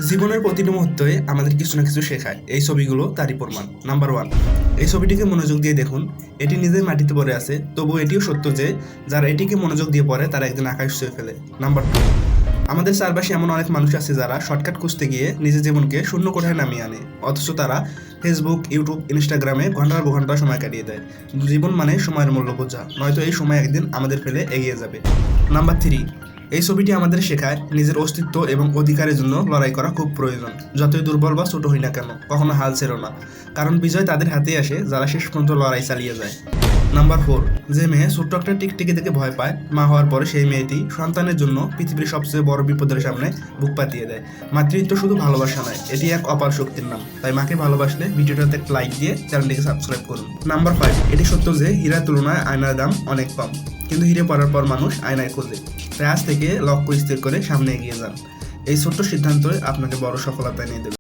জীবনের প্রতিটি মুহূর্তে আমাদের কিছু না কিছু শেখায়, এই ছবিগুলো তারই প্রমাণ। নাম্বার 1, এই ছবিটিকে মনোযোগ দিয়ে দেখুন। এটি নিজেই মাটিতে পড়ে আছে, তবু এটিও সত্য যে যারা এটিকে মনোযোগ দিয়ে পড়ে তারা একদিন আকাশ ছুঁয়ে ফেলে। নাম্বার 2, আমাদের চারপাশে এমন অনেক মানুষ আছে যারা শর্টকাট খুঁজতে গিয়ে নিজের জীবনকে শূন্য কোঠায় নামিয়ে আনে, অথচ তারা ফেসবুক, ইউটিউব, ইনস্টাগ্রামে ঘন্টার পর ঘন্টা সময় কাটিয়ে দেয়। জীবন মানে সময়ের মূল্য বোঝা, নয়তো এই সময় একদিন আমাদের ফেলে এগিয়ে যাবে। নাম্বার 3, এই ছবিটি আমাদের শেখায় নিজের অস্তিত্ব এবং অধিকারের জন্য লড়াই করা খুব প্রয়োজন। যতই দুর্বল বা ছোট হই না কেন, কখনো হাল ছেড়ো না, কারণ বিজয় তাদের হাতেই আসে যারা শেষ পর্যন্ত লড়াই চালিয়ে যায়। নাম্বার 4, যে মেয়ে ছোট্ট একটা টিকটিকি দেখে ভয় পায়, মা হওয়ার পরে সেই মেয়েটি সন্তানের জন্য পৃথিবীর সবচেয়ে বড় বিপদের সামনে বুক পাতিয়ে দেয়। মাতৃত্ব শুধু ভালোবাসা নয়, এটি এক অপার শক্তির নাম। তাই মাকে ভালোবাসলে ভিডিওটাতে একটা লাইক দিয়ে চ্যানেলটিকে সাবস্ক্রাইব করুন। নাম্বার 5, এটি সত্য যে হীরার তুলনায় আয়নার দাম অনেক কম, কিন্তু হিরে পড়ার পর মানুষ আয়নায় খোঁজে। তাই আজ থেকে লক্ষ্য স্থির করে সামনে এগিয়ে যান। এই ছোট্ট সিদ্ধান্তই আপনাকে বড় সফলতা এনে দেবে।